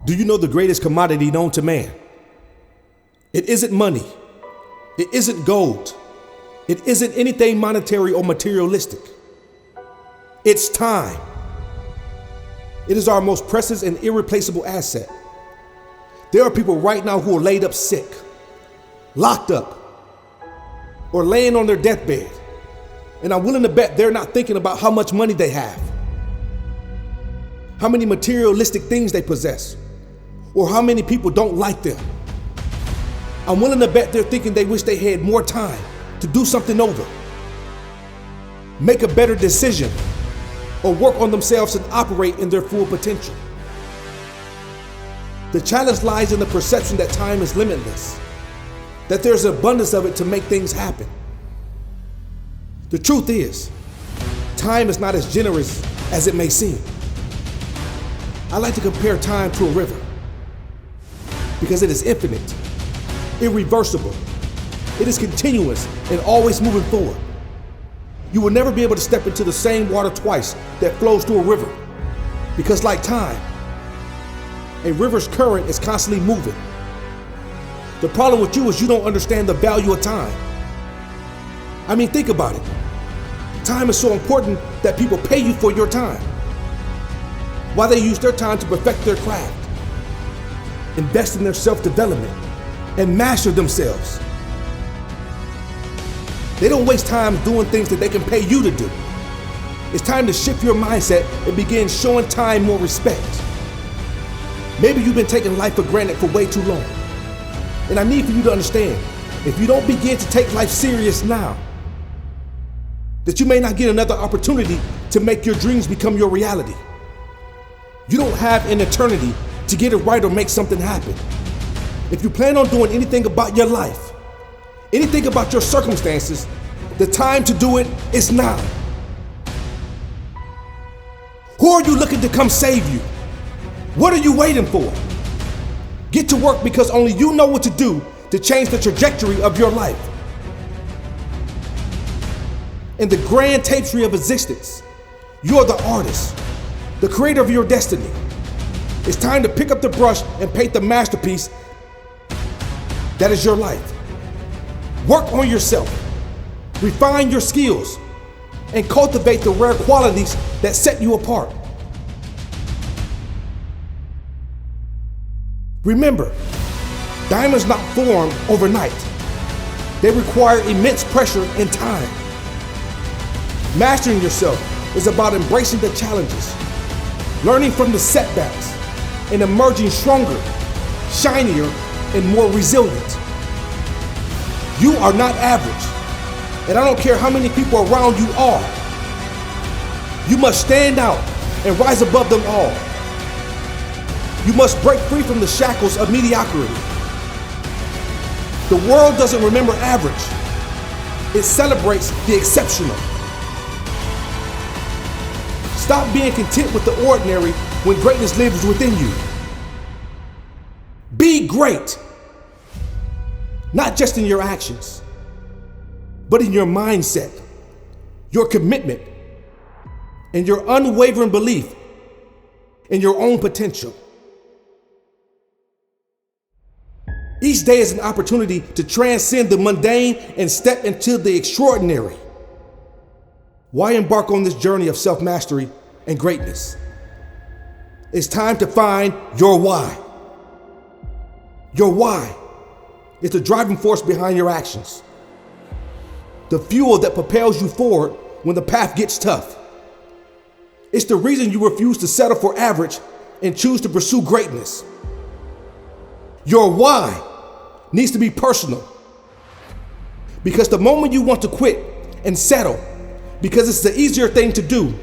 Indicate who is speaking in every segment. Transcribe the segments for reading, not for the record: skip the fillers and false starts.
Speaker 1: Do you know the greatest commodity known to man? It isn't money. It isn't gold. It isn't anything monetary or materialistic. It's time. It is our most precious and irreplaceable asset. There are people right now who are laid up sick, locked up, or laying on their deathbed. And I'm willing to bet they're not thinking about how much money they have, how many materialistic things they possess, or how many people don't like them. I'm willing to bet they're thinking they wish they had more time to do something over, make a better decision, or work on themselves and operate in their full potential. The challenge lies in the perception that time is limitless, that there's an abundance of it to make things happen. The truth is, time is not as generous as it may seem. I like to compare time to a river because it is infinite, irreversible. It is continuous and always moving forward. You will never be able to step into the same water twice that flows through a river because, like time, a river's current is constantly moving. The problem with you is you don't understand the value of time. I mean, think about it. Time is so important that people pay you for your time, while they use their time to perfect their craft, invest in their self-development, and master themselves. They don't waste time doing things that they can pay you to do. It's time to shift your mindset and begin showing time more respect. Maybe you've been taking life for granted for way too long. And I need for you to understand, if you don't begin to take life serious now, that you may not get another opportunity to make your dreams become your reality. You don't have an eternity to get it right or make something happen. If you plan on doing anything about your life, anything about your circumstances, the time to do it is now. Who are you looking to come save you? What are you waiting for? Get to work because only you know what to do to change the trajectory of your life. In the grand tapestry of existence, you are the artist, the creator of your destiny. It's time to pick up the brush and paint the masterpiece that is your life. Work on yourself, refine your skills, and cultivate the rare qualities that set you apart. Remember, diamonds not formed overnight. They require immense pressure and time. Mastering yourself is about embracing the challenges, learning from the setbacks, and emerging stronger, shinier, and more resilient. You are not average, and I don't care how many people around you are. You must stand out and rise above them all. You must break free from the shackles of mediocrity. The world doesn't remember average. It celebrates the exceptional. Stop being content with the ordinary when greatness lives within you. Be great, not just in your actions, but in your mindset, your commitment, and your unwavering belief in your own potential. Each day is an opportunity to transcend the mundane and step into the extraordinary. Why embark on this journey of self-mastery and greatness? It's time to find your why. Your why is the driving force behind your actions, the fuel that propels you forward when the path gets tough. It's the reason you refuse to settle for average and choose to pursue greatness. Your why needs to be personal, because the moment you want to quit and settle because it's the easier thing to do,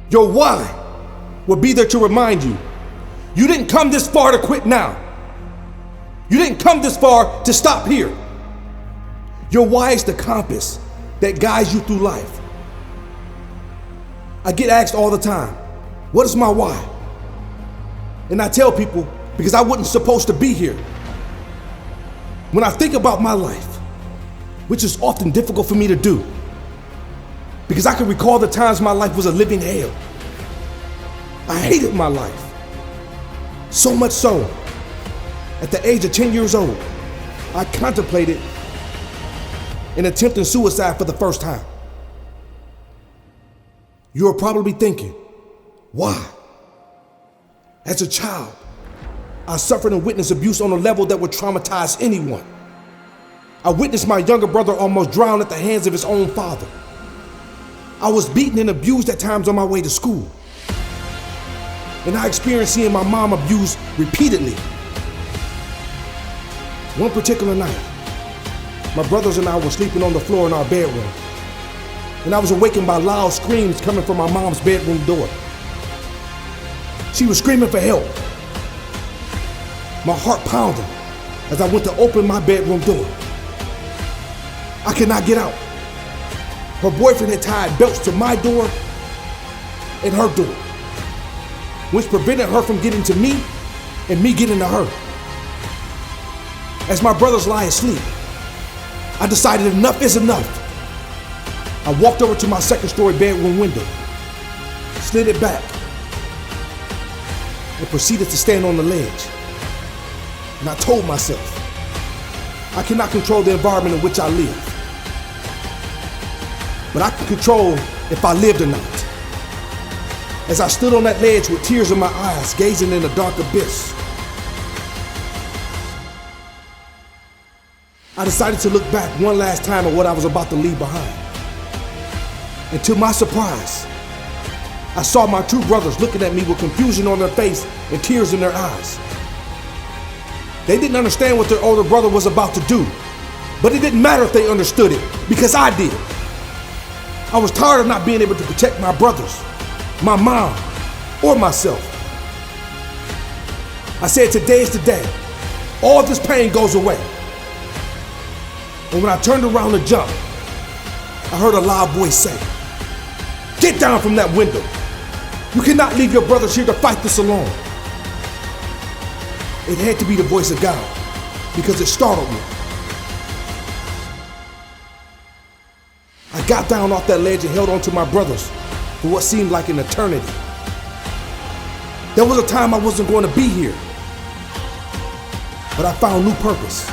Speaker 1: your why will be there to remind you, you didn't come this far to quit now. You didn't come this far to stop here. Your why is the compass that guides you through life. I get asked all the time, what is my why? And I tell people, because I wasn't supposed to be here. When I think about my life, which is often difficult for me to do, because I can recall the times my life was a living hell. I hated my life. So much so, at the age of 10 years old, I contemplated an attempting suicide for the first time. You're probably thinking, why? As a child, I suffered and witnessed abuse on a level that would traumatize anyone. I witnessed my younger brother almost drown at the hands of his own father. I was beaten and abused at times on my way to school. And I experienced seeing my mom abused repeatedly. One particular night, my brothers and I were sleeping on the floor in our bedroom, and I was awakened by loud screams coming from my mom's bedroom door. She was screaming for help. My heart pounded as I went to open my bedroom door. I could not get out. Her boyfriend had tied belts to my door and her door, which prevented her from getting to me and me getting to her. As my brothers lie asleep, I decided enough is enough. I walked over to my second-story bedroom window, slid it back, and proceeded to stand on the ledge. And I told myself, I cannot control the environment in which I live, but I can control if I lived or not. As I stood on that ledge with tears in my eyes, gazing in the dark abyss, I decided to look back one last time at what I was about to leave behind. And to my surprise, I saw my two brothers looking at me with confusion on their face and tears in their eyes. They didn't understand what their older brother was about to do, but it didn't matter if they understood it, because I did. I was tired of not being able to protect my brothers, my mom, or myself. I said, today is the day. All this pain goes away. And when I turned around to jump, I heard a loud voice say, "Get down from that window. You cannot leave your brothers here to fight this alone." It had to be the voice of God, because it startled me. I got down off that ledge and held on to my brothers for what seemed like an eternity. There was a time I wasn't going to be here, but I found new purpose.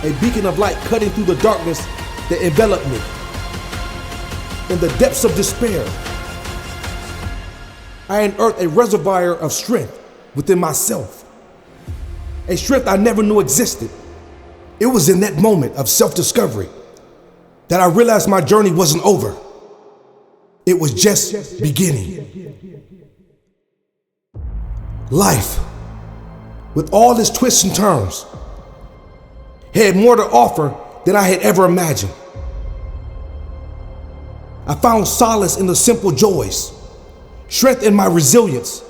Speaker 1: A beacon of light cutting through the darkness that enveloped me. In the depths of despair, I unearthed a reservoir of strength within myself. A strength I never knew existed. It was in that moment of self-discovery that I realized my journey wasn't over. It was just beginning. Life, with all its twists and turns, had more to offer than I had ever imagined. I found solace in the simple joys, strength in my resilience,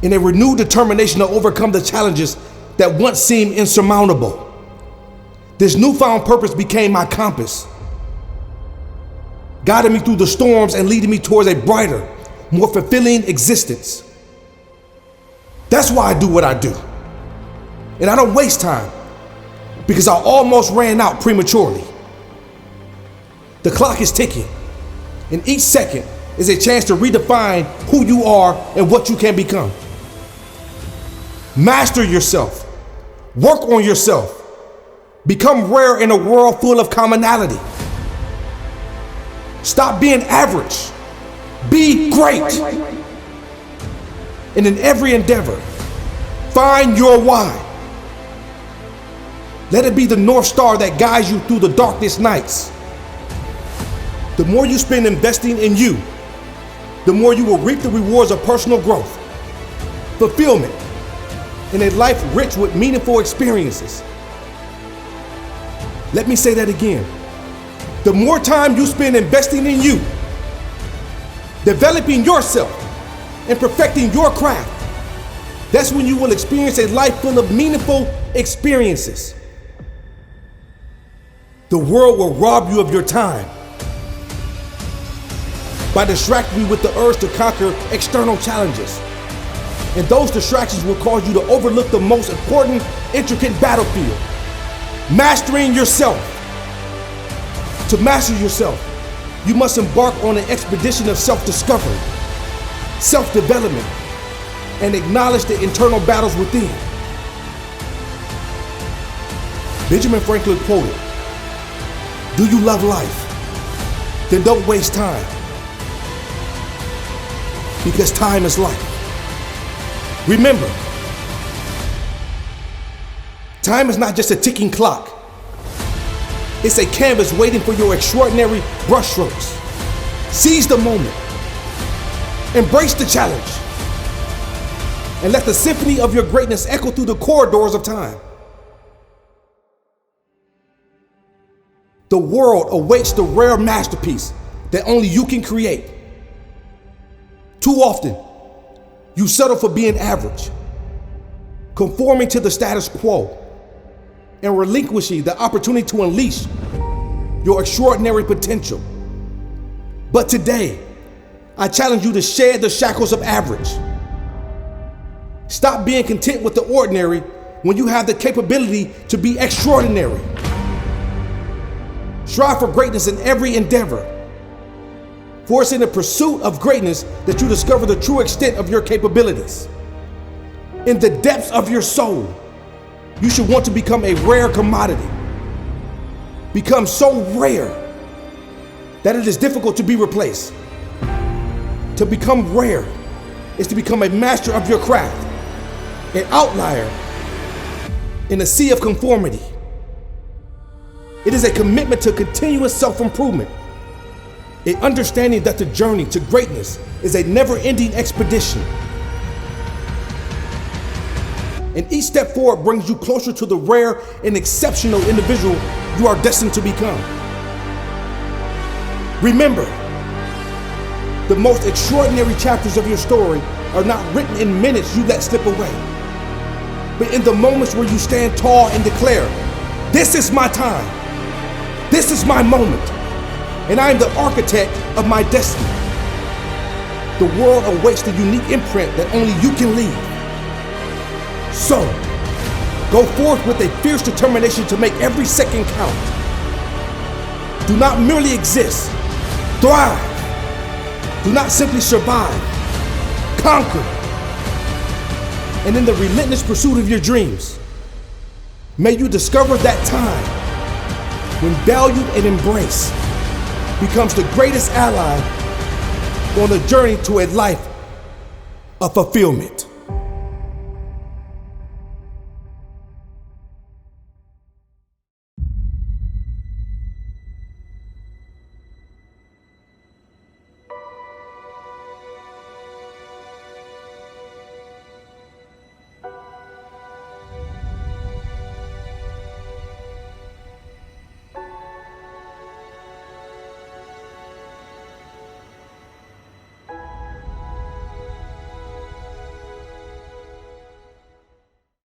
Speaker 1: and a renewed determination to overcome the challenges that once seemed insurmountable. This newfound purpose became my compass, guiding me through the storms and leading me towards a brighter, more fulfilling existence. That's why I do what I do. And I don't waste time, because I almost ran out prematurely. The clock is ticking, and each second is a chance to redefine who you are and what you can become. Master yourself. Work on yourself. Become rare in a world full of commonality. Stop being average. Be great. And in every endeavor, find your why. Let it be the North Star that guides you through the darkest nights. The more you spend investing in you, the more you will reap the rewards of personal growth, fulfillment, and a life rich with meaningful experiences. Let me say that again. The more time you spend investing in you, developing yourself, and perfecting your craft, that's when you will experience a life full of meaningful experiences. The world will rob you of your time by distracting you with the urge to conquer external challenges. And those distractions will cause you to overlook the most important, intricate battlefield, mastering yourself. To master yourself, you must embark on an expedition of self-discovery, self-development, and acknowledge the internal battles within. Benjamin Franklin quoted, "Do you love life? Then don't waste time, because time is life." Remember, time is not just a ticking clock. It's a canvas waiting for your extraordinary brushstrokes. Seize the moment, embrace the challenge, and let the symphony of your greatness echo through the corridors of time. The world awaits the rare masterpiece that only you can create. Too often, you settle for being average, conforming to the status quo, and relinquishing the opportunity to unleash your extraordinary potential. But today, I challenge you to shed the shackles of average. Stop being content with the ordinary when you have the capability to be extraordinary. Strive for greatness in every endeavor, for it's in the pursuit of greatness that you discover the true extent of your capabilities. In the depths of your soul, you should want to become a rare commodity. Become so rare that it is difficult to be replaced. To become rare is to become a master of your craft, an outlier in a sea of conformity. It is a commitment to continuous self-improvement, an understanding that the journey to greatness is a never-ending expedition. And each step forward brings you closer to the rare and exceptional individual you are destined to become. Remember, the most extraordinary chapters of your story are not written in minutes you let slip away, but in the moments where you stand tall and declare, "This is my time. This is my moment, and I am the architect of my destiny." The world awaits the unique imprint that only you can leave. So, go forth with a fierce determination to make every second count. Do not merely exist, thrive. Do not simply survive, conquer. And in the relentless pursuit of your dreams, may you discover that time when valued and embraced becomes the greatest ally on the journey to a life of fulfillment.